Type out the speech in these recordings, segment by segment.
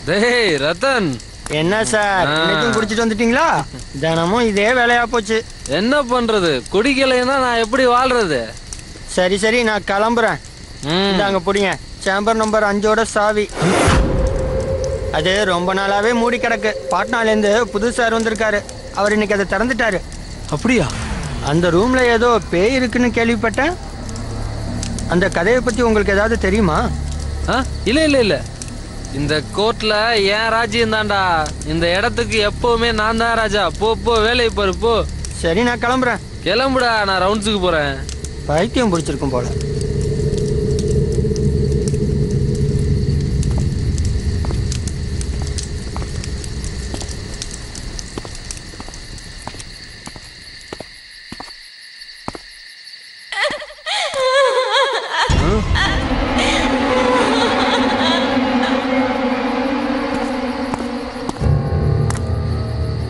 டேய் ரத்தன், என்ன சார் இன்னைக்கும் குடிச்சிட்டு வந்துட்டீங்களா? தினமும் இதே வேலையா போச்சு. என்ன பண்றது? குடிக்கலைன்னா நான் எப்படி வாழ்றது? சரி சரி, நான் கிளம்புறேன். இந்தாங்க பிடிங்க, சேம்பர் நம்பர் 5ஓட சாவி. அது ரொம்ப நாளாவே மூடி கிடக்கு. பாட்னாலேருந்து புது சார் வந்திருக்காரு. அவர் இன்னைக்கு அதை திறந்துட்டாரு. அப்படியா? அந்த ரூம்ல ஏதோ பேய் இருக்குன்னு கேள்விப்பட்டேன். அந்த கதையை பத்தி உங்களுக்கு ஏதாவது தெரியுமா? இல்ல இல்ல இல்ல, இந்த கோர்ட்ல ஏன் ராஜ்யம் தான்டா. இந்த இடத்துக்கு எப்பவுமே நான் தான் ராஜா. போ போ, வேலையை பாரு போ. சரி, நான் கிளம்புறேன். கிளம்புடா, நான் ரவுண்ட்ஸுக்கு போறேன். பைத்தியம் பிடிச்சிருக்கும் போல.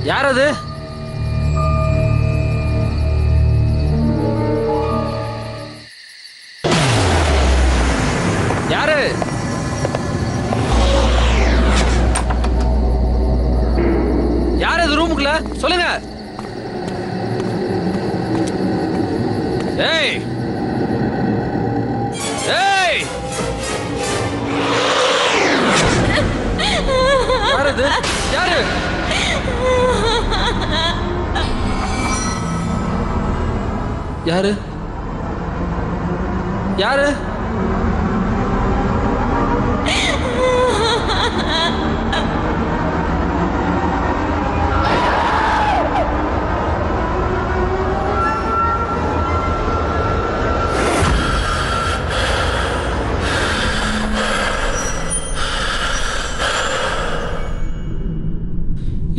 யார் அது? யாரு? யார் அது ரூமுக்குள்ள? சொல்லுங்க. ஏய் ஏய், யார் அது? யாரு? யாரு? யாரு?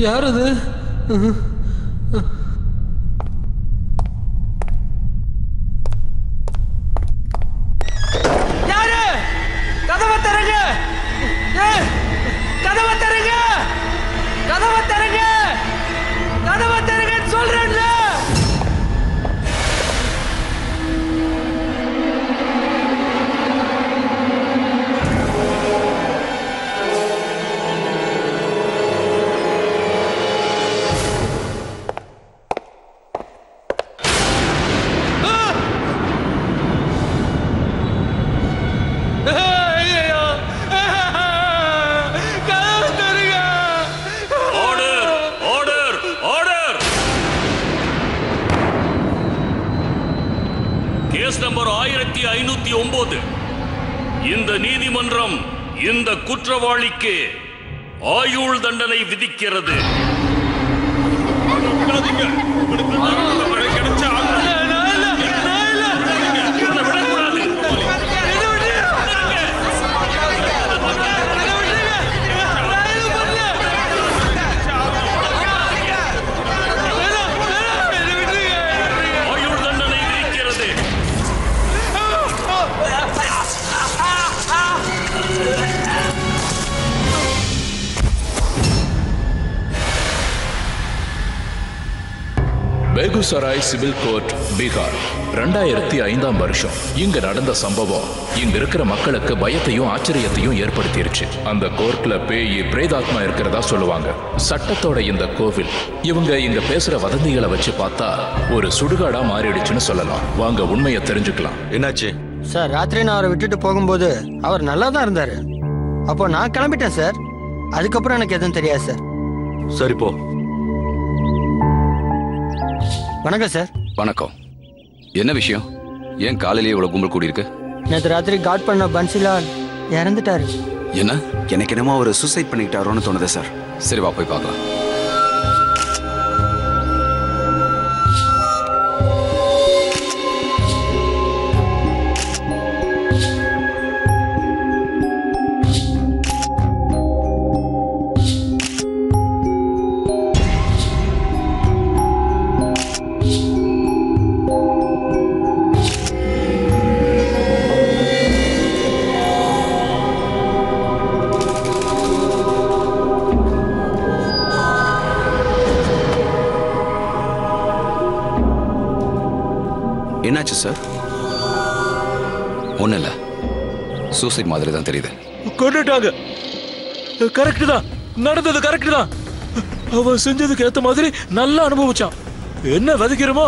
யார் அது? யாரு? கதவை திறங்க! கதவை திறங்க! கதவை திறங்க! கதவை திறங்கன்னு சொல்றேன்ல. Case number 1509. இந்த நீதிமன்றம் இந்த குற்றவாளிக்கு ஆயுள் தண்டனை விதிக்கிறது. Begusarai civil court, Bihar. 2005ஆம் வருஷம் இங்க நடந்த சம்பவம் இங்க இருக்கிற மக்களுக்கு பயத்தையும் ஆச்சரியத்தையும் ஏற்படுத்திருச்சு. அந்த கோர்ட்ல பேய் பிரேதாத்மா இருக்கிறதா சொல்லுவாங்க. சட்டத்தோட இந்த கோவில் இவங்க இங்க பேசுற வதந்திகளை வச்சு பார்த்தா ஒரு சுடுகாடா மாறிடுச்சுன்னு சொல்லலாம். வாங்க உண்மையை தெரிஞ்சுக்கலாம். என்னாச்சு சார்? ராத்திரி நான் அவரை விட்டுட்டு போகும்போது அவர் நல்லா தான் இருந்தாரு. அப்போ நான் கிளம்பிட்டேன் சார். அதுக்கப்புறம் எனக்கு எதுவும் தெரியாது சார். சரி போ. வணக்கம் சார். வணக்கம். என்ன விஷயம்? ஏன் காலையிலேயே இவ்வளவு கும்பல் கூடி இருக்கு? நேற்று ராத்திரி காட் பண்ண பன்சிலால் இறந்துட்டாரு. என்ன? எனக்கு என்னமோ அவர் சூசைட் பண்ணிக்கிட்டாரோன்னு தோணுது சார். சரி வா போய் பார்க்கலாம். என்னாச்சு சார்? ஒன்றும் இல்லை, சூசைட் மாதிரி தான் தெரியுது. கொண்டுட்டாங்க. கரெக்ட் தான், நடந்தது கரெக்ட் தான். அவன் செஞ்சதுக்கு ஏத்த மாதிரி நல்லா அனுபவிச்சான். என்ன விதைக்கிறோமோ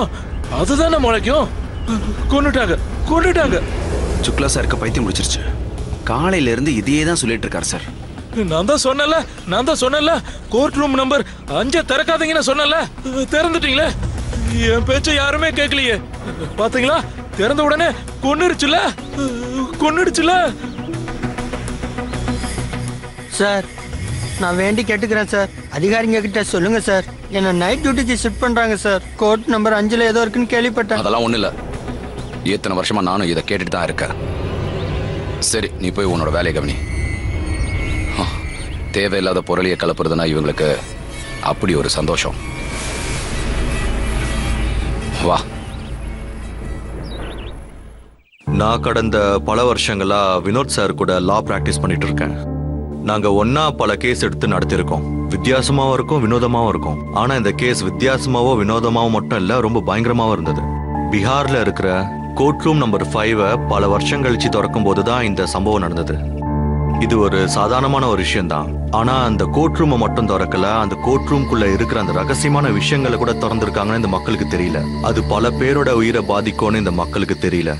அதுதானே முளைக்கும். கொன்னுட்டாங்க கொன்னுட்டாங்க. சுக்லா சாருக்கு பைத்தியம் முடிச்சிருச்சு. காலையில இருந்து இதையே தான் சொல்லிட்டு இருக்காரு சார். நான் தான் சொன்னேன்ல கோர்ட் ரூம் நம்பர் 5 திறக்காதீங்கன்னு சொன்னேன்ல. திறந்துட்டீங்களே. என் பேச்ச யாருமே கேட்கலையே. பாத்தீங்களா, திறந்த உடனே கொன்னுடுச்சுல. சார் நான் வேண்டி கேட்டுக்கிறேன் சார், அதிகாரிங்க கிட்ட சொல்லுங்க சார். என்ன நைட் டியூட்டிக்கு ஷிஃப்ட் பண்றாங்க சார். கோர்ட் நம்பர் 5ல ஏதோ இருக்குன்னு கேள்விப்பட்டேன். அதெல்லாம் ஒண்ணு இல்ல. இத்தனை வருஷமா நானும் இதை கேட்டுட்டு தான் இருக்கேன். சரி, நீ போய் உன்னோட வேலையை கவனி. தேவையில்லாத பொருளையை கலப்புறதுனா இவங்களுக்கு அப்படி ஒரு சந்தோஷம். வா. நான் கடந்த பல வருஷங்களா வினோத் சார் கூட லா பிராக்டிஸ் பண்ணிட்டு இருக்கேன். நாங்க ஒன்னா பல கேஸ் எடுத்து நடத்திருக்கோம். வித்தியாசமாவும் இருக்கும், வினோதமாவும் இருக்கும். ஆனா இந்த கேஸ் வித்தியாசமாவோ வினோதமாவும் மட்டும் இல்ல, ரொம்ப பயங்கரமாவும் இருந்தது. பீகார்ல இருக்கிற கோர்ட் ரூம் நம்பர் 5 பல வருஷம் கழிச்சு திறக்கும் போதுதான் இந்த சம்பவம் நடந்தது. இது ஒரு சாதாரணமான ஒரு விஷயம் தான். ஆனா அந்த கோர்ட் ரூமை மட்டும் திறக்கல, அந்த கோர்ட் ரூம்குள்ள இருக்கிற அந்த ரகசியமான விஷயங்களை கூட திறந்திருக்காங்கன்னு இந்த மக்களுக்கு தெரியல. அது பல பேரோட உயிரை பாதிக்கும்னு இந்த மக்களுக்கு தெரியல.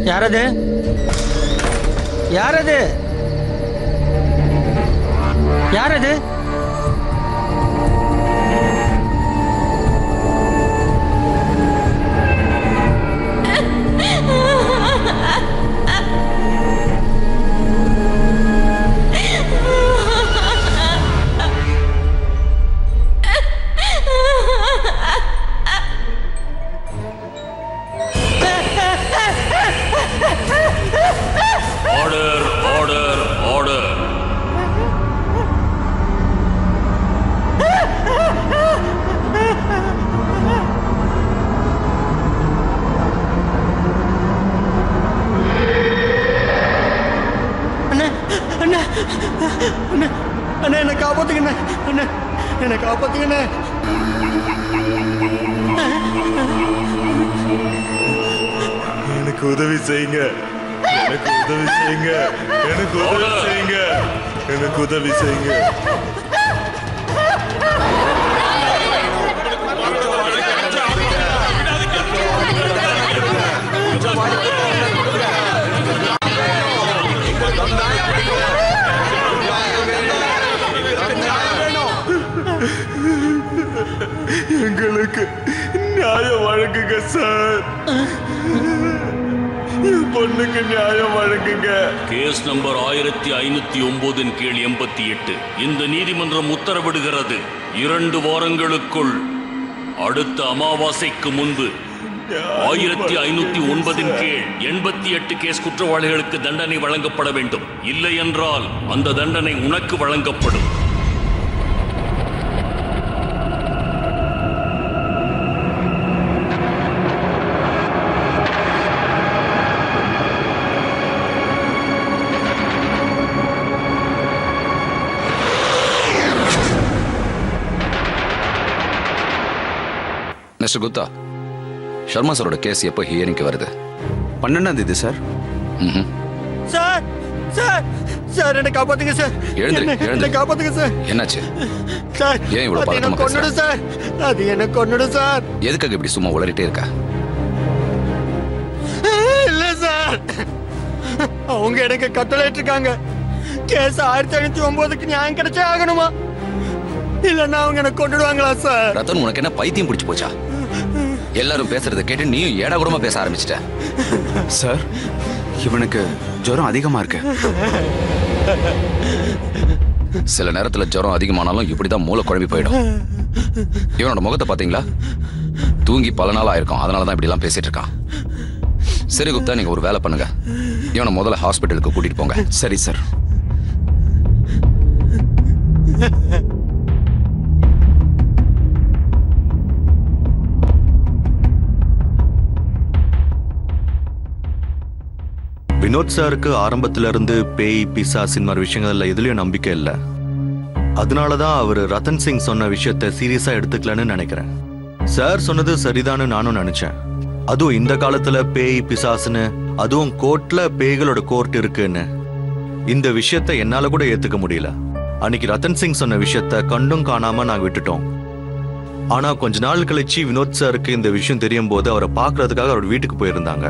யாரது யாரது யாரது? Order order order. அண்ணா என்னை காப்பாத்துங்கண்ணே. அண்ணா என்னை காப்பாத்துங்கண்ணே. எனக்கு உதவி செய்யுங்க, எனக்கு உதவி செய்யுங்க, எனக்கு உதவி செய்யுங்க, எனக்கு உதவி செய்யுங்க. எங்களுக்கு நியாயம் வழங்குங்க சார். பொண்ணுக்கு நியாயம் வழங்குங்க. கேஸ் நம்பர் 1509 கீழ் 88. இந்த நீதிமன்றம் உத்தரவிடுகிறது, 2 வாரங்களுக்குள் அடுத்த அமாவாசைக்கு முன்பு 1509 கீழ் 88 கேஸ் குற்றவாளிகளுக்கு தண்டனை வழங்கப்பட வேண்டும். இல்லை என்றால் அந்த தண்டனை உனக்கு வழங்கப்படும். மிஸ்டர் குப்தா, சர்மா சாரோட கேஸ் எப்போ ஹியரிங்க்கு வருது? 12ஆம் தேதி சார். சார் சார் சார் என்னை காப்பாத்துங்க சார். என்னை காப்பாத்துங்க சார். என்னாச்சு சார்? ஏன் இவ்வளவு அது என்ன பதட்டமா கொன்னுடும் சார். அது என்ன கொன்னுடும் சார். எதுக்காக இப்படி சும்மா உளறிட்டே இருக்கா? இல்ல சார், அவங்க எனக்கு கட்டளையிட்டு இருக்காங்க. கேஸ் 1509க்கு நியாயம் கிடைச்சே ஆகணுமா, இல்லன்னா அவங்க என்ன கொன்னுடுவாங்களா சார்? ரத்தன், உனக்கு என்ன பைத்தியம் பிடிச்சு போச்சா? எல்லாரும் பேசுறத கேட்டு நீயும் ஏடாகூடமா பேச ஆரம்பிச்சிட்ட. சார், இவனுக்கு ஜுரம் அதிகமா இருக்கு. சில நேரத்துல ஜுரம் அதிகமானாலும் இப்படிதான் மூளை குழம்பி போயிடும். இவனோட முகத்தை பாத்தீங்களா? தூங்கி பல நாள் ஆயிருக்கும், அதனாலதான் இப்படி எல்லாம் பேசிட்டு இருக்கான். சரி குப்தா, நீங்க ஒரு வேலை பண்ணுங்க, இவனை முதல்ல ஹாஸ்பிட்டலுக்கு கூட்டிட்டு போங்க. சரி சார். வினோத் சாருக்கு ஆரம்பத்துல இருந்து பேய் பிசாசின் மாதிரி விஷயங்கள்ல எதுலயும் நம்பிக்கை இல்லை. அதனாலதான் அவர் ரத்தன் சிங் சொன்ன விஷயத்த சீரியஸா எடுத்துக்கலன்னு நினைக்கிறேன். சார் சொன்னது சரிதான்னு நானும் நினைச்சேன். அதுவும் இந்த காலத்துல பேய் பிசாசுன்னு, அதுவும் கோர்ட்ல பேய்களோட கோர்ட் இருக்குன்னு, இந்த விஷயத்த என்னால கூட ஏத்துக்க முடியல. அன்னைக்கு ரத்தன் சிங் சொன்ன விஷயத்த கண்டும் காணாம நாங்க விட்டுட்டோம். ஆனா கொஞ்ச நாள் கழிச்சு வினோத் சாருக்கு இந்த விஷயம் தெரியும் போது அவரை பாக்குறதுக்காக அவர் வீட்டுக்கு போயிருந்தாங்க.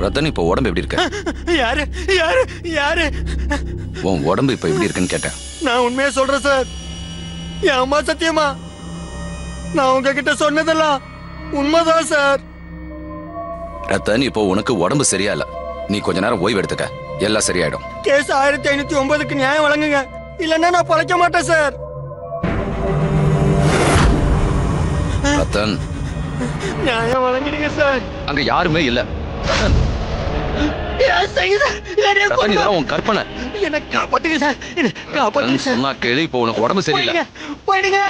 ரத்தன், இப்ப உடம்பு எப்படி இருக்க? யாரு யாரு யாரு? உன் உடம்பு இப்ப எப்படி இருக்குன்னு கேட்டேன். நான் உண்மையா சொல்றேன் சார். என் அம்மா சத்தியமா நான் உங்ககிட்ட சொன்னதெல்லாம் உண்மைதான் சார். ரத்தன், இப்போ உனக்கு உடம்பு சரியா இல்ல. நீ கொஞ்ச நேரம் ஓய்வு எடுத்துக்க, எல்லாம் சரியாயிடும். கேஸ் 1509க்கு நியாயம் வழங்குங்க, இல்லன்னா நான் பழைக்க மாட்டேன் சார். ரத்தன், நியாயம் வழங்கிடுங்க சார். அங்க யாருமே இல்ல. ரத்தன், ரத்தன், இதெல்லாம் உன் கற்பனை. என்ன காப்பாத்துங்க சார், என்ன காப்பாத்துங்க சார். சொன்னா கேளு, இப்போ உனக்கு உடம்பு சரியில்லை. போயிடுங்க.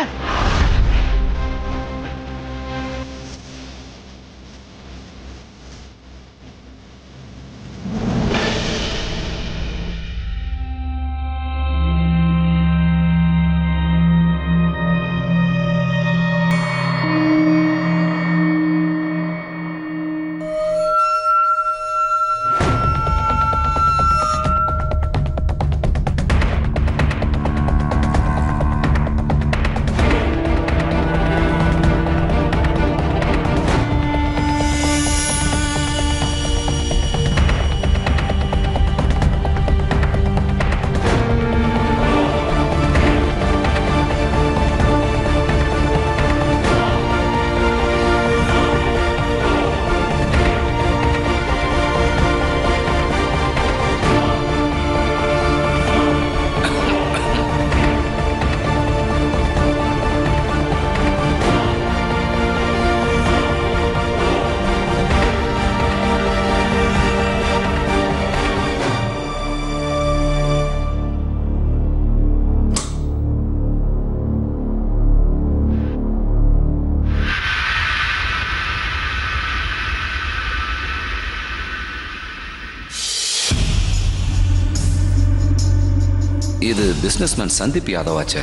இது பிசினஸ்மேன் சந்தீப் யாதவ் ஆச்சே.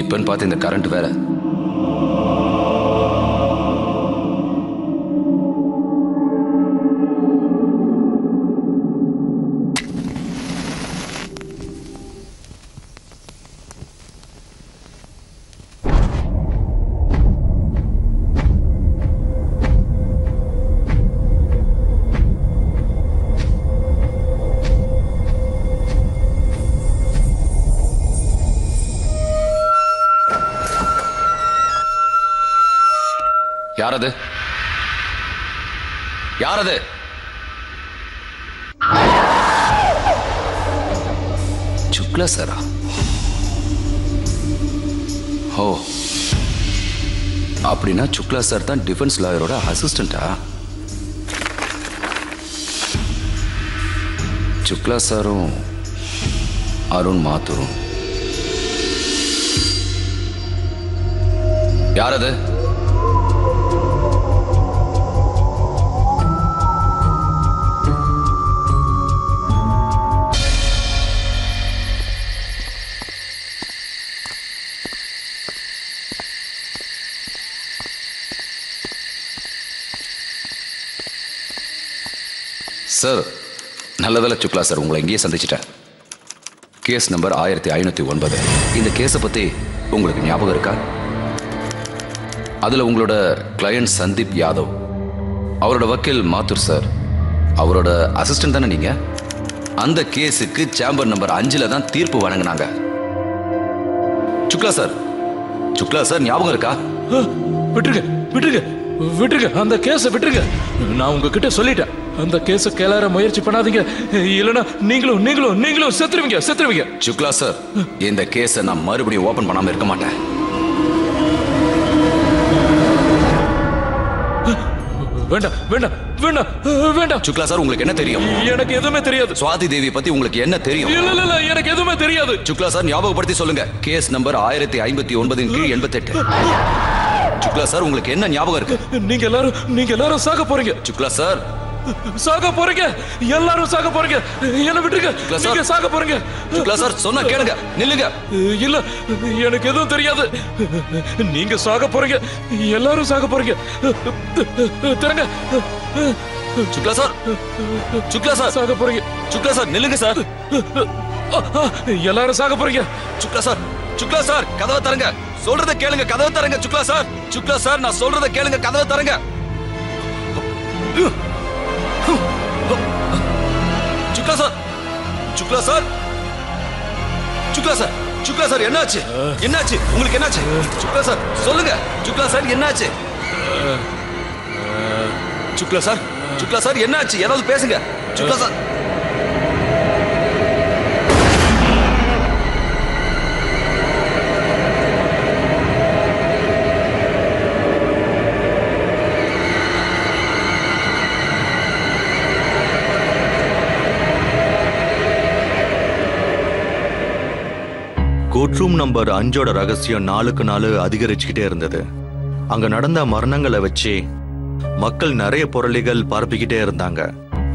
இப்பன்னு பார்த்து இந்த கரண்ட் வேற. யாரது? யாரது? சுக்லா சாரா? ஓ, அப்படின்னா சுக்லா சார் தான் டிஃபென்ஸ் லாயரோட அசிஸ்டண்டா? சுக்லா சாரும் அருண் மாத்தூரும். யாரது? சார், நல்ல வேலை சுக்லா சார், உங்களை இங்கேயே சந்திச்சிட்டேன். Case number 1509. இந்த கேஸை பற்றி உங்களுக்கு ஞாபகம் இருக்கா? அதில் உங்களோட கிளையண்ட் சந்தீப் யாதவ், அவரோட வக்கீல் மாத்தூர் சார், அவரோட அசிஸ்டன்ட் தானே நீங்கள்? அந்த கேஸுக்கு சேம்பர் நம்பர் 5 தான் தீர்ப்பு வழங்கினாங்க. சுக்லா சார், சுக்லா சார் ஞாபகம் இருக்கா? விட்டுருங்க விட்டுருங்க விட்டுருங்க, அந்த கேஸை விட்டுருங்க. நான் உங்ககிட்ட சொல்லிட்டேன், அந்த கேஸை கிளற முயற்சி பண்ணாதீங்க, இல்லைன்னா நீங்களும் நீங்களும் நீங்களும் செத்துருவீங்க செத்துருவீங்க. சுக்லா சார், இந்த கேஸை நான் மறுபடியும் ஓபன் பண்ணாம இருக்க மாட்டேன். வேண்டாம் வேண்டாம் வேண்டாம் வேண்டாம். சுக்லா சார், உங்களுக்கு என்ன தெரியும்? எனக்கு எதுவுமே தெரியாது. சுவாதி தேவி பத்தி உங்களுக்கு என்ன தெரியும்? இல்ல இல்ல இல்ல, எனக்கு எதுவுமே தெரியாது. சுக்லா சார், ஞாபகப்படுத்தி சொல்லுங்க. கேஸ் நம்பர் 1059 கீழ் 88. சுக்லா சார், உங்களுக்கு என்ன ஞாபகம் இருக்கு? நீங்க எல்லாரும் சாக போறீங்க. சுக்லா சார், சாக போறீங்க, எல்லாரும் சாக போறீங்க. என்ன விட்டுருங்க, நீங்க சாக போறீங்க. சுக்லா சார், சொன்னா கேளுங்க, நில்லுங்க. இல்ல, எனக்கு எதுவும் தெரியாது. நீங்க சாக போறீங்க, எல்லாரும் சாக போறீங்க. தரங்க. சுக்லா சார், சுக்லா சார், சாக போறீங்க. சுக்லா சார், நில்லுங்க சார். எல்லாரும் சாக போறீங்க. சுக்லா சார், சுக்லா சார், கதவை தரங்க. சொல்றத கேளுங்க, கதவை தரங்க. சுக்லா சார், சுக்லா சார், நான் சொல்றத கேளுங்க, கதவை தரங்க. Shukla sir, Shukla sir, Shukla sir, Shukla sir, என்னாச்சு? என்னாச்சு உங்களுக்கு? என்னாச்சு சுக்லா சார்? சொல்லுங்க சுக்லா சார், என்னாச்சு? சுக்லா சார், சுக்லா சார், என்னாச்சு? ஏதாவது பேசுங்க Shukla sir. Court room number 5 ரகசியம் நாளுக்கு நாள் அதிகரிச்சுக்கிட்டே இருந்தது. அங்க நடந்த மரணங்களை வச்சு மக்கள் நிறைய பொருளிகள் பரப்பிக்கிட்டே இருந்தாங்க.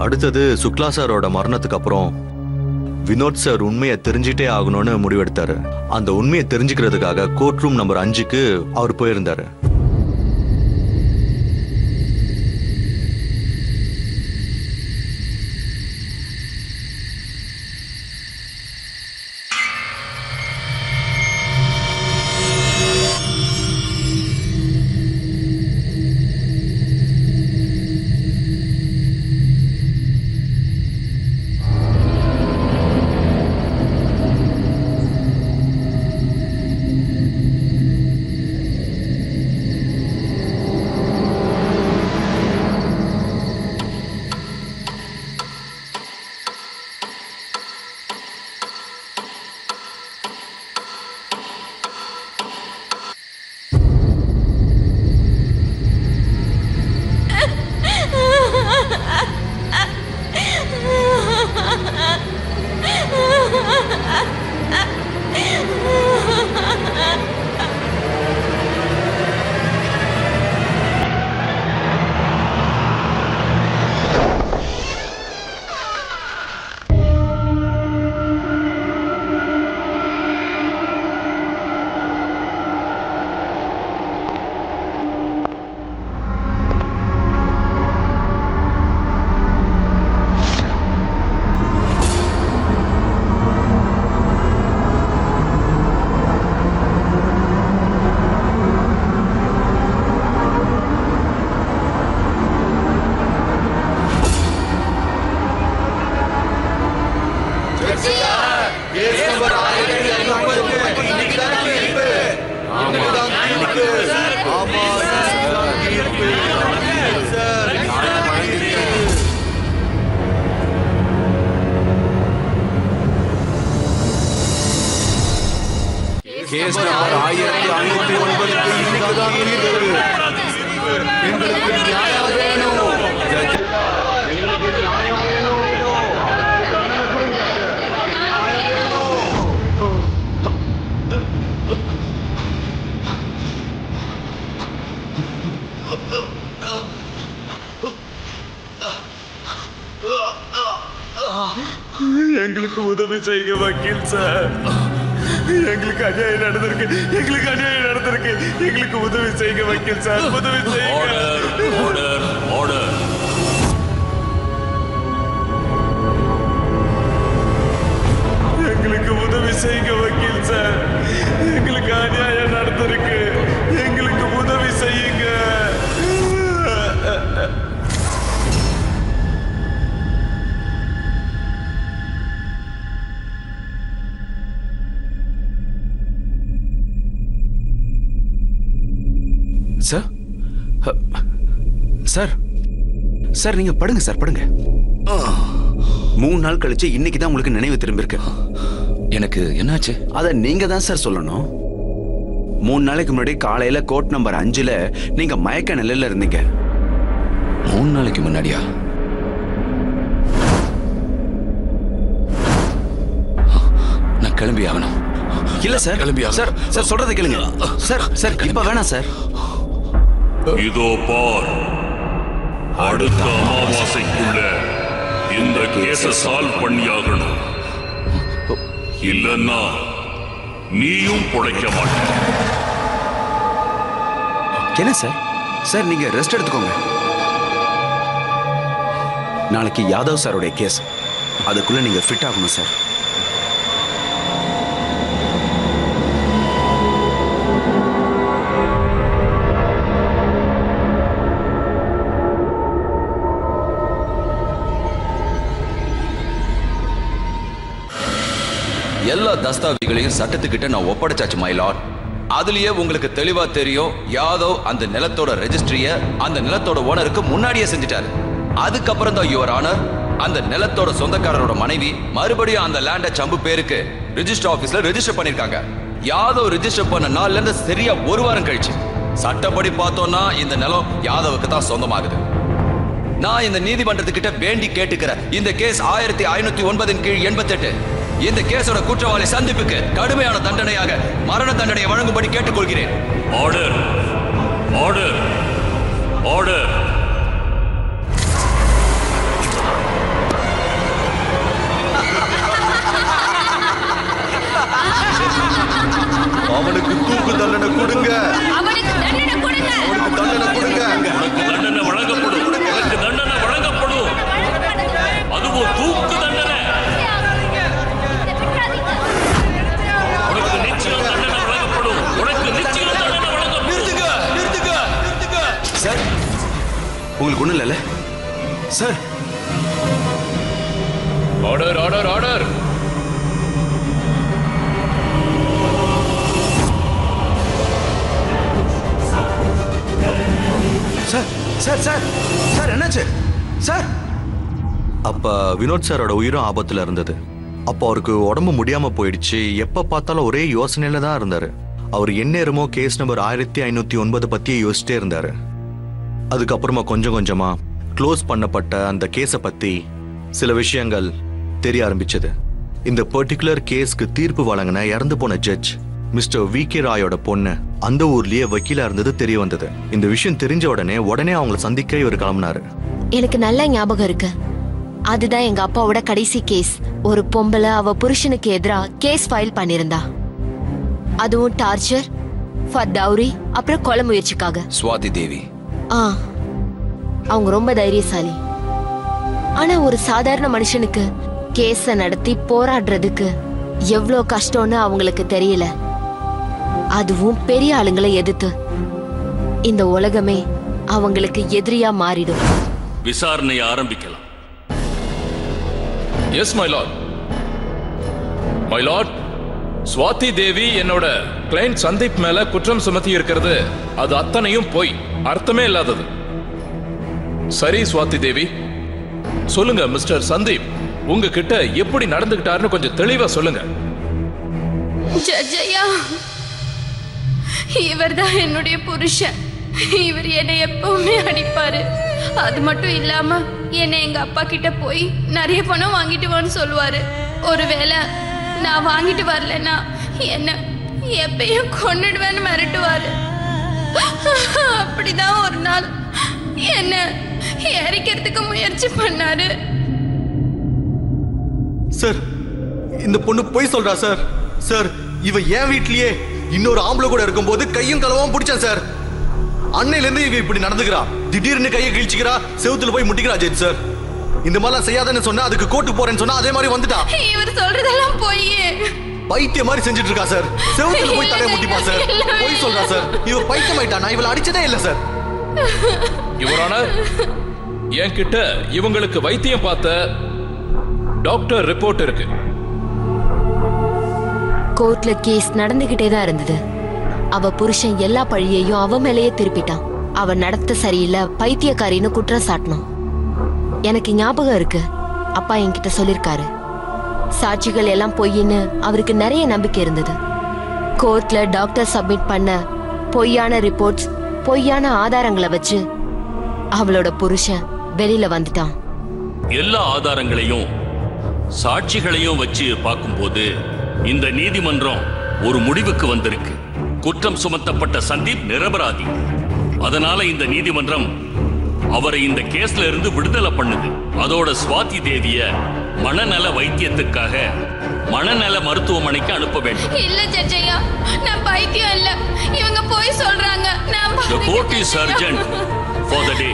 அடுத்தது சுக்லா சாரோட மரணத்துக்கு அப்புறம் வினோத் சார் உண்மையை தெரிஞ்சுட்டே ஆகணும்னு முடிவெடுத்தாரு. அந்த உண்மையை தெரிஞ்சுக்கிறதுக்காக கோர்ட் ரூம் நம்பர் 5க்கு அவர் போயிருந்தாரு. கேஸ் நம்பர் 1509 இன்னைக்கு தான் தீர்ப்பு. எங்களுக்கு நியாயம் வேணும். எங்களுக்கு நியாயம் வேணும். எங்களுக்கு உதவி செய்யுங்க வக்கீல் சார். எங்களுக்கு அநியாயம் நடந்திருக்கு, எங்களுக்கு அநியாயம் நடந்திருக்கு. எங்களுக்கு உதவி செய்யுங்க வக்கீல் சார், உதவி செய்யுங்க. Order order. எங்களுக்கு உதவி செய்யுங்க வக்கீல் சார். எங்களுக்கு அநியாயம் நடந்திருக்கு, எங்களுக்கு உதவி செய்யுங்க. சார், சார் சார் நீங்க படுங்க சார், படுங்க. 3 நாள் கழிச்சு இன்னைக்கு தான் உங்களுக்கு நினைவு திரும்பிருக்கு. எனக்கு என்னாச்சு? அத நீங்க தான் சார் சொல்லணும். 3 நாளைக்கு முன்னாடி காலையில கோட் நம்பர் 5ல நீங்க மயக்க நிலையில இருந்தீங்க. 3 நாளைக்கு முன்னாடியா? நான் கிளம்பி ஆகணும். இல்ல சார், கிளம்பி சார். சார் சொல்றதை கேளுங்க சார். சார் இப்ப வேணாம் சார். இதோ பார், அடுத்த அமாவாசைக்குள்ள இந்த கேஸ சால்வ் பண்ணியாகணும். இல்லன்னா நீயும் பொழைக்க மாட்ட. என்ன சார்? சார் நீங்க ரெஸ்ட் எடுத்துக்கோங்க. நாளைக்கு யாதவ் சாரோட கேஸ், அதுக்குள்ள நீங்க ஃபிட் ஆகணும் சார். எல்லா தஸ்தாவேஜுகளையும் சட்டத்துக்கிட்ட நான் ஒப்படைச்சாச்சு மை லார்ட். அதுலயே உங்களுக்கு தெளிவா தெரியும், யாதவ் அந்த நிலத்தோட ரெஜிஸ்ட்ரிய அந்த நிலத்தோட ஓனருக்கு முன்னாடியே செஞ்சுட்டாரு. அதுக்கப்புறம் தான் யுவர் ஆனர் அந்த நிலத்தோட சொந்தக்காரரோட மனைவி மறுபடியும் அந்த லேண்ட சம்பு பேருக்கு ரெஜிஸ்டர் ஆபீஸ்ல ரெஜிஸ்டர் பண்ணிருக்காங்க. யாதவ் ரெஜிஸ்டர் பண்ண நாள்ல இருந்து சரியா 1 வாரம் கழிச்சு. சட்டப்படி பார்த்தோம்னா இந்த நிலம் யாதவுக்கு தான் சொந்தமாகுது. நான் இந்த நீதிமன்றத்துக்கிட்ட வேண்டி கேட்டுக்கிறேன், இந்த கேஸ் 1509 கீழ் 88 இந்த கேஸோட குற்றவாளி சந்திப்புக்கு கடுமையான தண்டனையாக மரண தண்டனையை வழங்கும்படி கேட்டுக்கொள்கிறேன். Order, order, order. அவனுக்கு தூக்கு தண்டனை கொடுங்க. அவனுக்கு தண்டனை கொடுங்க. அவனுக்கு தண்டனை கொடுங்க. உனக்கு தண்டனை வழங்கப்படும். உனக்கு தண்டனை வழங்கப்படும். அதுவும் தூக்கு தண்டனை. உனக்கு நிச்சயம் தண்டனை வழங்கப்படும். உனக்கு நிச்சயம் தண்டனை வழங்கப்படும். நிறுத்துங்க, நிறுத்துங்க, நிறுத்துங்க. சார் உங்களுக்கு ஒண்ணும் இல்லைல்ல sir? Order, order, order. Sir sir sir sir என்னாச்சு சார்? அப்ப வினோத் சாரோட உயிரும் ஆபத்துல இருந்தது. அப்போ அவருக்கு உடம்பு முடியாம போயிடுச்சு. எப்ப பார்த்தாலும் ஒரே யோசனையில தான் இருந்தாரு. அவர் எந்நேரமோ கேஸ் நம்பர் 1509 பத்தியே யோசிச்சிட்டே இருந்தாரு. அதுக்கப்புறமா கொஞ்சம் கொஞ்சமா க்ளோஸ் பண்ணப்பட்ட அந்த கேஸை பத்தி சில விஷயங்கள் தெரிய ஆரம்பிச்சது. இந்த பர்டிகுலர் கேஸ்க்கு தீர்ப்பு வழங்கின இறந்து போன ஜட்ஜ் மிஸ்டர் வி.கே. ராயோட பொண்ணு அந்த ஊர்லயே வக்கீலா இருந்தது தெரிய வந்தது. இந்த விஷயம் தெரிஞ்ச உடனே அவங்கள சந்திக்க இவர் கிளம்பினாரு. எனக்கு நல்ல ஞாபகம் இருக்கு. அதுதான் எங்க அப்பாவோட கடைசி கேஸ். ஒரு பொம்பளை அவ புருஷனுக்கு எதிரா கேஸ் ஃபைல் பண்ணிருந்தா. அதுவும் டார்ச்சர், ஃபார் டவுரி, அப்புறம் கொலை முயற்சிக்காக. சுவாதி தேவி. அவங்க ரொம்ப தைரியசாலி. ஆனா ஒரு சாதாரண மனுஷனுக்கு கேஸ நடத்தி போராடுறதுக்கு எவ்வளோ கஷ்டம்னு அவங்களுக்கு தெரியல. அதுவும் பெரிய ஆளுங்களை எதிர்த்து. இந்த உலகமே அவங்களுக்கு எதிரியா மாறிடும். விசாரணையை ஆரம்பிக்கலாம். Yes my lord. My lord, Swati Devi என்னோட கிளைண்ட் சந்தீப் மேல குற்றம் சுமத்தி இருக்கிறது. அது அத்தனையும் போய் அர்த்தமே இல்லாதது. சரி சுவாதி தேவி, சொல்லுங்க மிஸ்டர் சந்தீப், உங்ககிட்ட எப்படி நடந்துகிட்டாருன்னு கொஞ்சம் தெளிவா சொல்லுங்க. ஜஜயா, இவர் தான் என்னுடைய புருஷன். இவர் என்னை எப்பவுமே அடிப்பாரு. அது மட்டும் இல்லாம என்னை எங்க அப்பா கிட்ட போய் நிறைய பணம் வாங்கிட்டு வான்னு சொல்லுவாரு. ஒருவேளை நான் வாங்கிட்டு வரலன்னா என்ன எப்பயும் கொன்னுடுவேன்னு மிரட்டுவாரு. அப்படிதான் ஒரு நாள் என்ன எரிக்கிறதுக்கு முயற்சி பண்ணாரு. சார், இந்த பொண்ணு போய் சொல்றா சார். சார், இவ என் வீட்லயே இன்னொரு ஆம்பளை கூட இருக்கும்போது கையும் களவும் பிடிச்சான் சார். அன்னையில இருந்து இவ இப்படி நடந்துக்கிறா. திடீர்னு கையை கிழிச்சுக்கிறா, செவுத்துல போய் முட்டிக்கிறா. ஜெட் சார், இந்த மாதிரிலாம் செய்யாதன்னு சொன்னா அதுக்கு கோர்ட்டு போறேன்னு சொன்னா அதே மாதிரி வந்துட்டா. இவர் சொல்றதெல்லாம் போய் பைத்திய மாதிரி செஞ்சுட்டு இருக்கா சார். செவுத்துல போய் தலையை முட்டிப்பா சார். போய் சொல்றா சார். இவ பைத்தியம் ஆயிட்டா. நான் இவளை அடிச்சதே இல்ல சார். யுவரான, என்கிட்ட இவங்களுக்கு வைத்தியம் பார்த்த டாக்டர் ரிப்போர்ட் இருக்கு. கோர்ட்ல கேஸ் நடந்துகிட்டே தான் இருந்தது. அவ புருஷன் எல்லா பழியையும் அவ மேலேயே திருப்பிட்டான். அவ நடத்த சரியில்லை, பைத்தியக்காரின்னு குற்றம் சாட்டணும். எனக்கு ஞாபகம் இருக்கு, அப்பா என்கிட்ட சொல்லிருக்காரு. சாட்சிகள் எல்லாம் பொய்ன்னு அவருக்கு நிறைய நம்பிக்கை இருந்தது. கோர்ட்ல டாக்டர் சப்மிட் பண்ண பொய்யான ரிப்போர்ட்ஸ், பொய்யான ஆதாரங்களை வச்சு அவளோட புருஷன் வெளியில வந்துட்டான். எல்லா ஆதாரங்களையும் சாட்சிகளையும் வச்சு பார்க்கும்போது இந்த நீதிமன்றம் ஒரு முடிவுக்கு வந்திருக்கு. குற்றம் சுமத்தப்பட்ட சந்தீப் நிரபராதி. அதனால இந்த நீதிமன்றம் அவரை இந்த கேஸ்ல இருந்து விடுதலை பண்ணுது. அதோட சுவாதி தேவிய மனநல வைத்தியத்துக்காக மனநல மருத்துவமனைக்கு அனுப்ப வேண்டும். இல்ல ஜட்ஜையா, நான் பைத்தியம் இல்ல. இவங்க போய் சொல்றாங்க. The court is urgent for the day.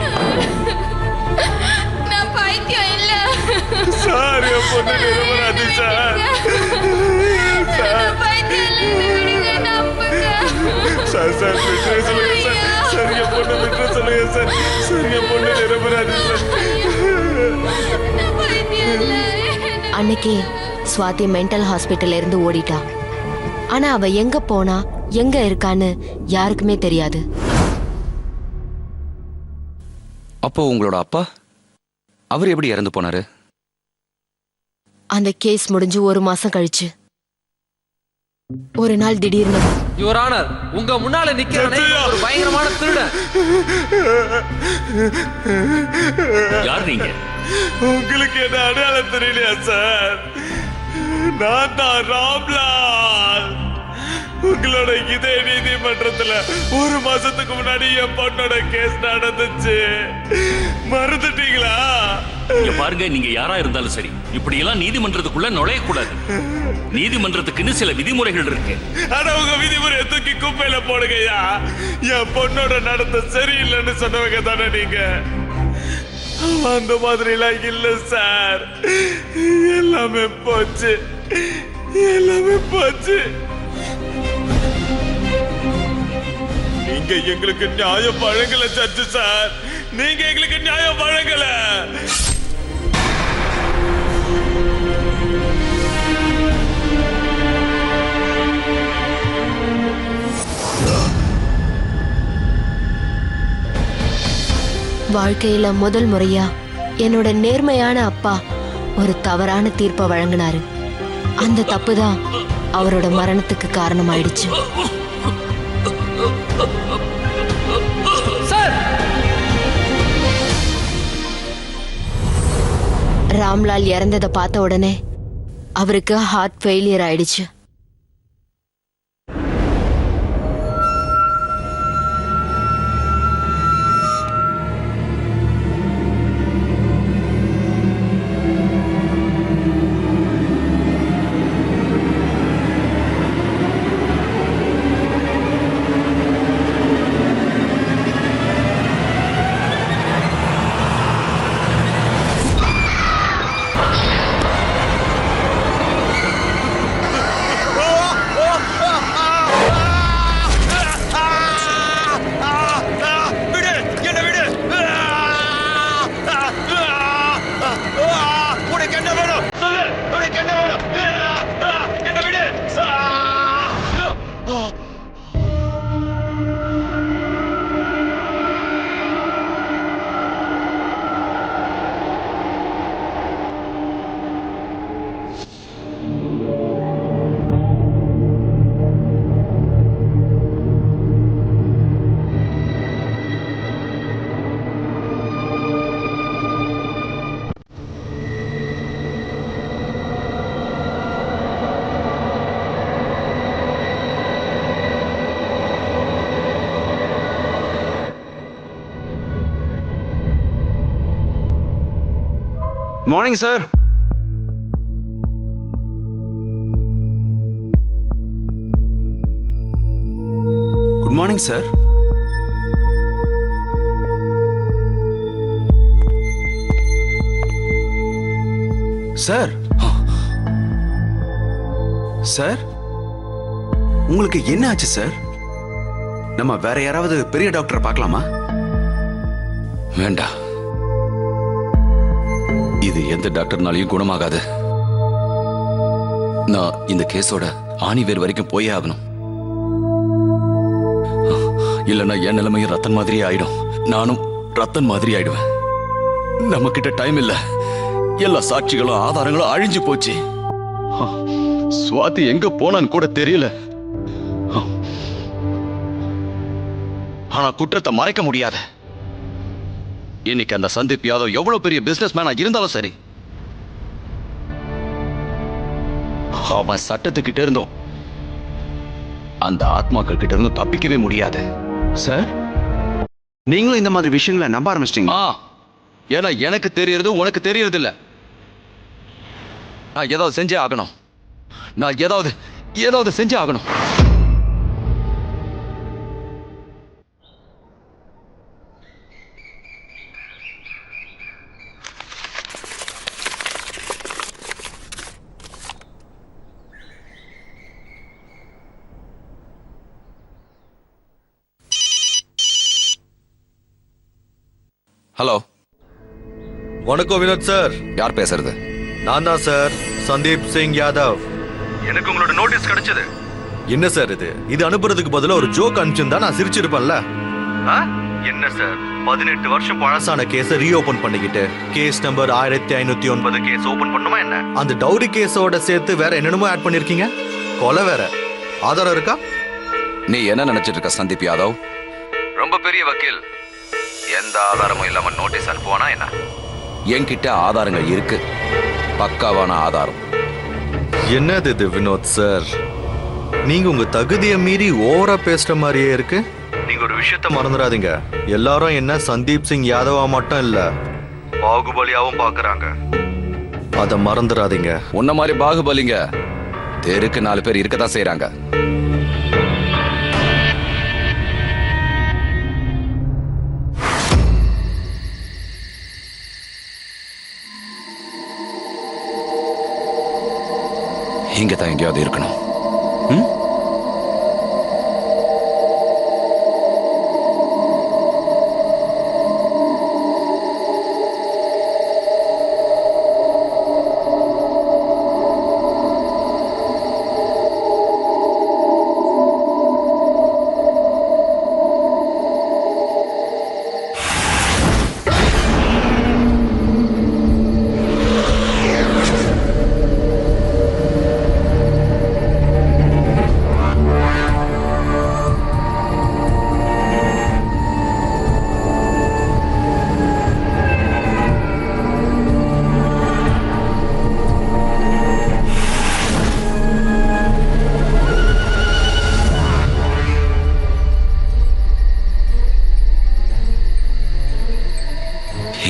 நான் பைத்தியம் இல்ல சார். என் பொண்ணு நிரபராதி சார். நான் பைத்தியம் இல்ல, விடுங்க, நம்புங்க. சார் சார் விட்டு சொல்லுங்க சார். சார் என் பொண்ணு விட்டு சொல்லுங்க சார். சார் என் பொண்ணு நிரபராதி சார். நான் பைத்தியம் இல்ல. அன்னைக்கு சுவாதி மென்டல் ஹாஸ்பிட்டல்ல இருந்து ஓடிட்டா. ஆனா அவ எங்க போனா, எங்க இருக்கான்னு யாருக்குமே தெரியாது. அப்போ உங்களோட அப்பா அவர் எப்படி இறந்து போனாரு? அந்த கேஸ் முடிஞ்சு 1 மாசம் கழிச்சு ஒரு நாள் திடீர்னு, யுவர் ஆனர், உங்க முன்னால நிக்கிறவனே ஒரு பயங்கரமான திருடன். யார் நீங்க? உங்களுக்கு என்ன அடையாளம் தெரியலையா சார்? நான் தான் ராம்லால். உங்களோட இதே நீதிமன்றத்துல 1 மாசத்துக்கு முன்னாடி என் பொண்ணோட கேஸ் நடந்துச்சு. மறந்துட்டீங்களா? இங்க பாருங்க, நீங்க யாரா இருந்தாலும் சரி, இப்படி எல்லாம் நீதிமன்றத்துக்குள்ள நுழையக்கூடாது. நீதிமன்றத்துக்குன்னு சில விதிமுறைகள் இருக்கு. ஆனா உங்க விதிமுறையை தூக்கி குப்பையில போடுங்கய்யா. என் பொண்ணோட நடத்த சரியில்லைன்னு சொன்னவங்க தானே நீங்க. அந்த மாதிரி எல்லாம் இல்ல சார். எல்லாமே போச்சு, எல்லாமே போச்சு. நீங்க எங்களுக்கு நியாயம் வழங்கல ஜட்ஜ் சார். நீங்க எங்களுக்கு நியாயம் வழங்கல. வாழ்க்கையில முதல் முறையா என்னோட நேர்மையான அப்பா ஒரு தவறான தீர்ப்பை வழங்கினாரு. அந்த தப்பு தான் அவரோட மரணத்துக்கு காரணமாயிடுச்சு. ராம்லால் இறந்ததை பார்த்த உடனே அவருக்கு ஹார்ட் ஃபெயிலியர் ஆயிடுச்சு. Morning sir. Good morning sir. Sir sir உங்களுக்கு என்ன ஆச்சு சார்? நம்ம வேற யாராவது பெரிய டாக்டரை பார்க்கலாமா? வேண்டாம், இது எந்த டாக்டர்னாலையும் குணமாகாது. நான் இந்த கேஸோட ஆணிவேர் வரைக்கும் போயே ஆகணும். இல்லைன்னா என் நிலைமையும் ரத்தன் மாதிரியே ஆயிடும். நானும் ரத்தன் மாதிரி ஆயிடுவேன். நம்ம கிட்ட டைம் இல்ல. எல்லா சாட்சிகளும் ஆதாரங்களும் அழிஞ்சு போச்சு. சுவாதி எங்க போனான்னு கூட தெரியல. ஆனா குற்றத்தை மறைக்க முடியாது. இன்னைக்கு அந்த சந்தீப் யாதவ் எவ்வளவு பெரிய பிசினஸ் மேனா இருந்தாலும் சரி, அவன் சட்டத்துக்கிட்ட இருந்தும் அந்த ஆத்மாக்கள் கிட்ட இருந்தும் தப்பிக்கவே முடியாது. சார், நீங்களும் இந்த மாதிரி விஷயங்களை நம்ப ஆரம்பிச்சிட்டீங்க. ஏன்னா எனக்கு தெரியறது உனக்கு தெரியறது இல்ல. நான் ஏதாவது செஞ்சே ஆகணும். நான் ஏதாவது செஞ்சே ஆகணும். ஹலோ, வணக்கம் வினோத் சார். யார் பேசுறது? நான் தான் சார், சந்தீப் சிங் யாதவ். எனக்கு உங்களோட நோட்டீஸ் கிடைச்சது. என்ன சார் இது அனுப்புறதுக்கு பதிலா ஒரு ஜோக் அனுப்பிச்சிருந்தா நான் சிரிச்சிருப்பேன்ல. என்ன சார், 18 வருஷம் பழசான கேஸை ரீஓபன் பண்ணிக்கிட்டு கேஸ் நம்பர் 1509 கேஸ் ஓபன் பண்ணுமா என்ன? அந்த டவுரி கேஸோட சேர்த்து வேற என்னென்னமோ ஆட் பண்ணிருக்கீங்க. கொலை வேற. ஆதாரம் இருக்கா? நீ என்ன நினைச்சிட்டு இருக்க சந்தீப் யாதவ்? ரொம்ப பெரிய வக்கீல். எந்த ஆதாரமும் இல்லாம நோட்டீஸ் அனுப்புவானா என்ன? என்கிட்ட ஆதாரங்கள் இருக்கு, பக்காவான ஆதாரம். என்னது இது வினோத் சார்? நீங்க உங்க தகுதியை மீறி ஓவரா பேசுற மாதிரியே இருக்கு. நீங்க ஒரு விஷயத்த மறந்துடாதீங்க. எல்லாரும் என்ன சந்தீப் சிங் யாதவா மட்டும் இல்ல, பாகுபலியாவும் பாக்குறாங்க. அத மறந்துடாதீங்க. உன்ன மாதிரி பாகுபலிங்க தெருக்கு 4 பேர் இருக்கதான் செய்யறாங்க. இங்க தான் எங்கேயாவது இருக்கணும்.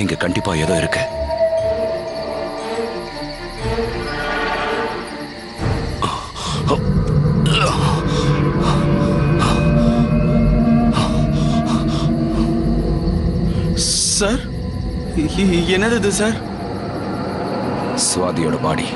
இங்க கண்டிப்பா ஏதோ இருக்கு. சார், என்னது இது சார்? சுவாதியோட பாடி.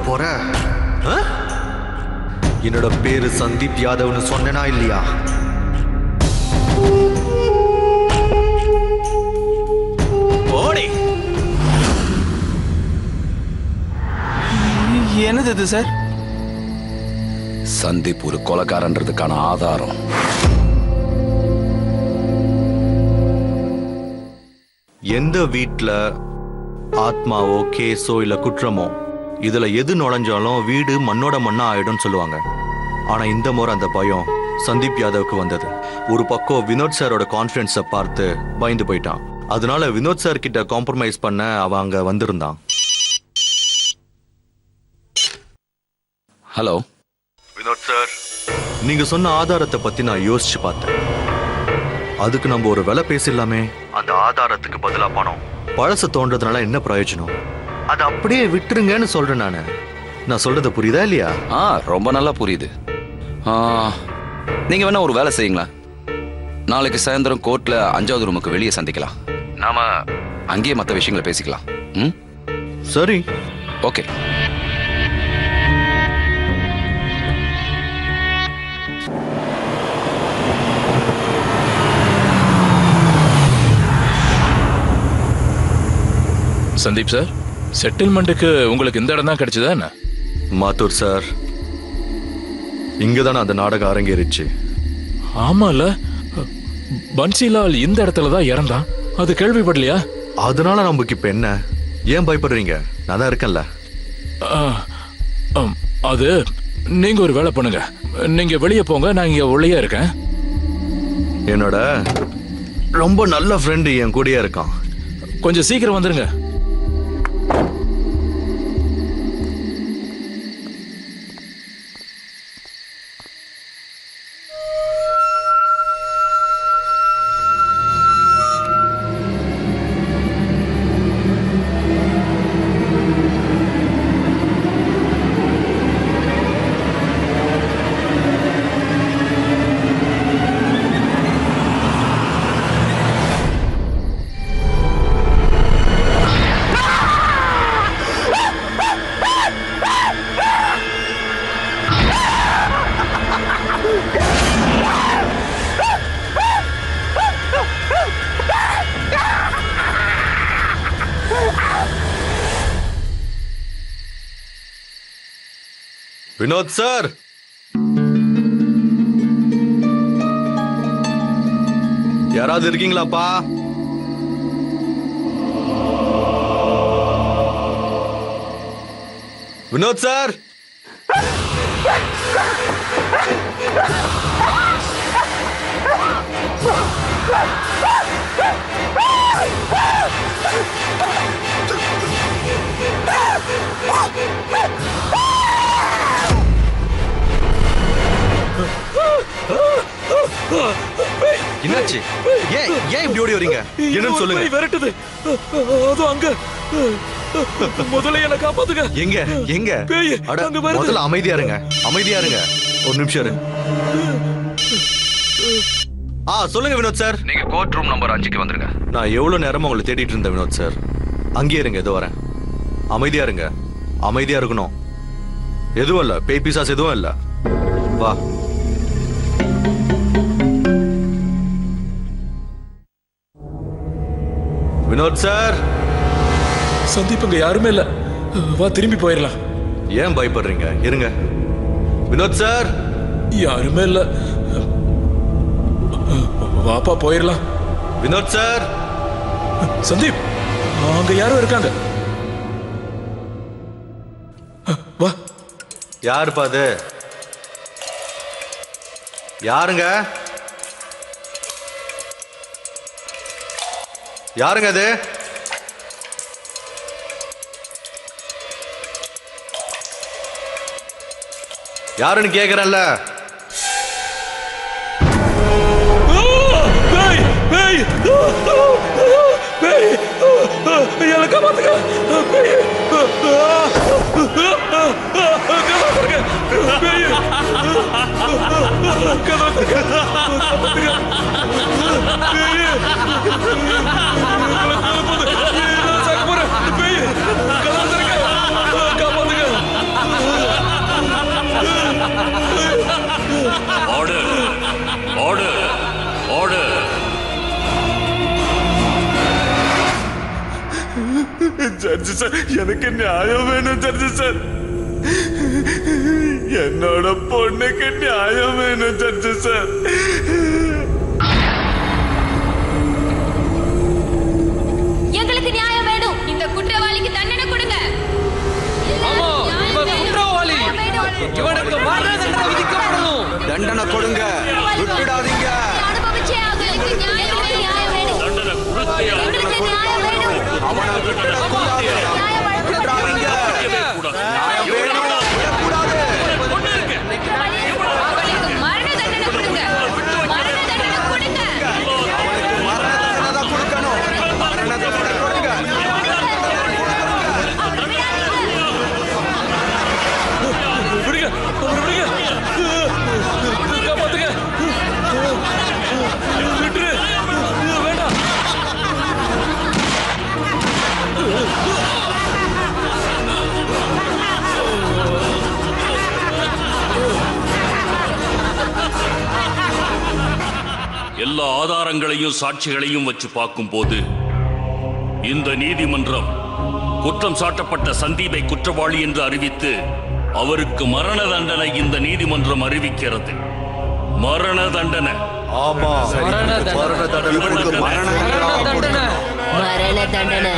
போற என்னோட பேரு சந்தீப் யாதவ்னு சொன்னேனா இல்லையா? ஓடி. என்னது இது சார்? சந்தீப் ஒரு கொலைகாரன்றதுக்கான ஆதாரம். எந்த வீட்ல ஆத்மாவோ கேஸோ இல்ல குற்றமோ இதுல எது நுழைஞ்சாலும் வீடு மண்ணோட மண்ணா ஆயிடும் சொல்லுவாங்க. ஆனா இந்த முறை அந்த பயம் சந்தீப் யாதவுக்கு வந்தது. ஒரு பக்கம் வினோத் சாரோட கான்ஃபிடன்ஸை பார்த்து பயந்து போயிட்டான். அதனால வினோத் சார் கிட்ட காம்ப்ரமைஸ் பண்ண அவன் அங்க வந்திருந்தான். ஹலோ வினோத் சார், நீங்க சொன்ன ஆதாரத்தை பத்தி நான் யோசிச்சு பார்த்தேன். அதுக்கு நம்ம ஒரு விலை பேசிடலாமே. அந்த ஆதாரத்துக்கு பதிலா பணம். பழச தோன்றதுனால என்ன பிரயோஜனம்? அது அப்படியே விட்டுருங்கன்னு சொல்றேன் நானு. நான் சொல்றது புரியுதா இல்லையா? ரொம்ப நல்லா புரியுது. நீங்க வேணா ஒரு வேலை செய்யுங்களா? நாளைக்கு சாயந்தரம் கோர்ட்ல 5வது ரூமுக்கு வெளியே சந்திக்கலாம். நாம அங்கேயே மற்ற விஷயங்களை பேசிக்கலாம். ம், சரி. ஓகே. சந்தீப் சார், செட்டில்மெண்ட்டுக்கு உங்களுக்கு இந்த இடம் தான் கிடைச்சதா என்ன? மாத்தூர் சார், இங்கதானே அந்த நாடகம் அரங்கேறிச்சு. ஆமால, பன்சிலால் இந்த இடத்துல தான் இறந்தான். அது கேள்விப்படலையா? அதனால நமக்கு இப்ப என்ன? ஏன் பயப்படுறீங்க? நான் தான் இருக்கேன்ல. அது நீங்க ஒரு வேலை பண்ணுங்க, நீங்க வெளியே போங்க, நான் இங்க உள்ளே இருக்கேன். என்னோட ரொம்ப நல்ல ஃப்ரெண்டு என் கூடயே இருக்கான். கொஞ்சம் சீக்கிரம் வந்துருங்க. வினோத் சார், யாராவது இருக்கீங்களாப்பா? வினோத் சார், என்னாச்சு? ஏன் இப்படி ஓடி வரீங்க? என்னன்னு சொல்லுங்க. விரட்டுது. அது அங்க. முதல்ல என்ன காப்பாத்துங்க. எங்க எங்க? முதல்ல அமைதியா இருங்க, அமைதியா இருங்க. ஒரு நிமிஷம் இருங்க. சொல்லுங்க வினோத் சார். நீங்க கோர்ட் ரூம் நம்பர் 5க்கு வந்துருங்க. நான் எவ்வளவு நேரமா உங்களை தேடிட்டு இருந்தேன் வினோத் சார். அங்கேயே இருங்க, ஏதோ வரேன். அமைதியா இருங்க, அமைதியா இருக்கணும். எதுவும் இல்ல, பேய் பிசாஸ் எதுவும் இல்ல. வா. வினோத் சார். சந்தீப் இங்க யாருமே இல்ல, வா திரும்பி போயிடலாம். ஏன் பயப்படுறீங்க? இருங்க. வினோத் சார். யாருமே இல்ல, வாப்பா போயிடலாம். வினோத் சார். சந்தீப், அங்க யாரும் இருக்காங்க. வா. யாருப்பா அது? யாருங்க? யாருங்க அது? யாருன்னு கேக்குறேன்ல. Order, order, order. ஜட்ஜி சார், எனக்கு நியாயம் வேணும் ஜட்ஜி சார். என்னோட பொண்ணுக்கு நியாயம் வேணும் ஜட்ஜி சார். எங்களுக்கு நியாயம் வேணும். இந்த குற்றவாளிக்கு தண்டனை கொடுங்க. குற்றவாளி இவனுக்கு மரண தண்டனை விதிக்கப்படணும். தண்டனை கொடுங்க, விட்டுடாதீங்க. அனுபவிச்சே அவங்களுக்கு நியாயம் வேணும். தண்டனை கொடுத்தே எங்களுக்கு நியாயம் வேணும். அவனை விட்டுடக்கூடாது. விட்டுடாதீங்க. நியாயம் வேணும், விடக்கூடாது. அவங்களுக்கு மரண தண்டனை கொடுங்க. மரண எல்லா ஆதாரங்களையும் சாட்சிகளையும் வச்சு பார்க்கும்போது இந்த நீதிமன்றம் குற்றம் சாட்டப்பட்ட சந்தீபை குற்றவாளி என்று அறிவித்து அவருக்கு மரண தண்டனை இந்த நீதிமன்றம் அறிவிக்கிறது. மரண தண்டனை. ஆமா, இவனுக்கு மரண தண்டனை.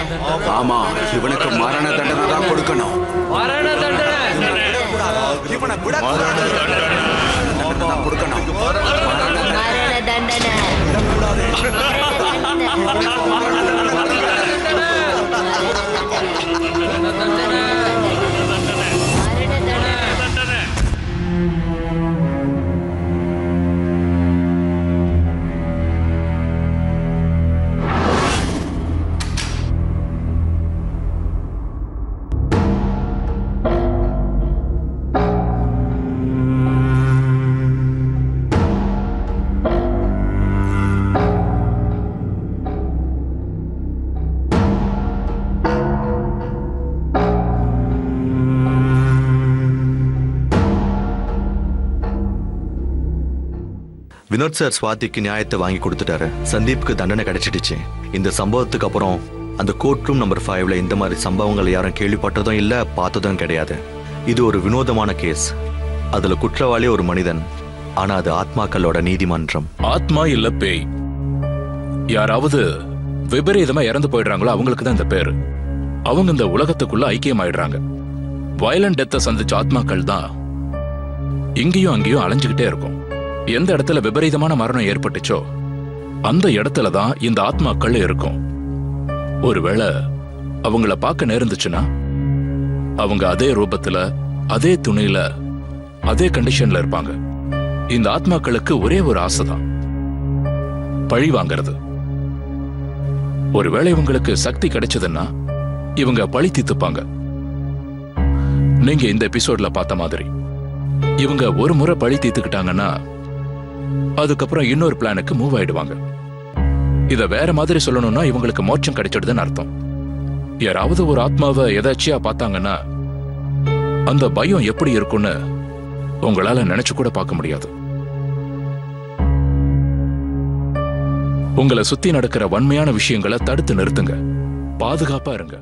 ஆமா, இவனுக்கு மரண தண்டனை தான் கொடுக்கணும். மரண தண்டனை. இவனை கொடுக்கணும். மரண தண்டனை. வினோத் சார் ஸ்வாதிக்கு நியாயத்தை வாங்கி கொடுத்துட்டாரு. சந்தீப்க்கு தண்டனை கிடைச்சிடுச்சு. இந்த சம்பவத்துக்கு அப்புறம் அந்த கோர்ட் ரூம் நம்பர் 5ல இந்த மாதிரி சம்பவங்கள் யாரும் கேள்விப்பட்டதும் இல்ல, பார்த்ததும் கிடையாது. இது ஒரு வினோதமான கேஸ். அதுல குற்றவாளி ஒரு மனிதன், ஆனா அது ஆத்மாக்களோட நீதிமன்றம். ஆத்மா இல்ல பேய். யாராவது விபரீதமா இறந்து போயிடுறாங்களோ அவங்களுக்கு தான் இந்த பேரு. அவங்க இந்த உலகத்துக்குள்ள ஐக்கியமாயிடுறாங்க. வயலண்ட் டெத்தை சந்திச்ச ஆத்மாக்கள் தான் இங்கேயும் அங்கேயும் அலைஞ்சுக்கிட்டே இருக்கும். எந்த இடத்துல விபரீதமான மரணம் ஏற்பட்டுச்சோ அந்த இடத்துல தான் இந்த ஆத்மாக்கள் இருக்கும். ஒருவேளை அவங்கள பார்க்க நேர்ந்துச்சுன்னா அவங்க அதே ரூபத்துல, அதே துணியில, அதே கண்டிஷன்ல இருப்பாங்க. இந்த ஆத்மாக்களுக்கு ஒரே ஒரு ஆசைதான், பழி வாங்கிறது. ஒருவேளை இவங்களுக்கு சக்தி கிடைச்சதுன்னா இவங்க பழி தீர்த்துப்பாங்க. நீங்க இந்த எபிசோட்ல பார்த்த மாதிரி இவங்க ஒரு முறை பழி தீர்த்துக்கிட்டாங்கன்னா அதுக்கப்புறம் இன்னொரு பிளானுக்கு மூவ் ஆயிடுவாங்க. இத வேற மாதிரி சொல்லணும்னா இவங்களுக்கு மோட்சம் கிடைச்சிடுதுன்னு அர்த்தம். யாராவது ஒரு ஆத்மாவை எதாச்சியா பார்த்தாங்கன்னா அந்த பயம் எப்படி இருக்கும்னு உங்களால நினைச்சு கூட பார்க்க முடியாது. உங்களை சுத்தி நடக்கிற வன்மையான விஷயங்களை தடுத்து நிறுத்துங்க. பாதுகாப்பா இருங்க.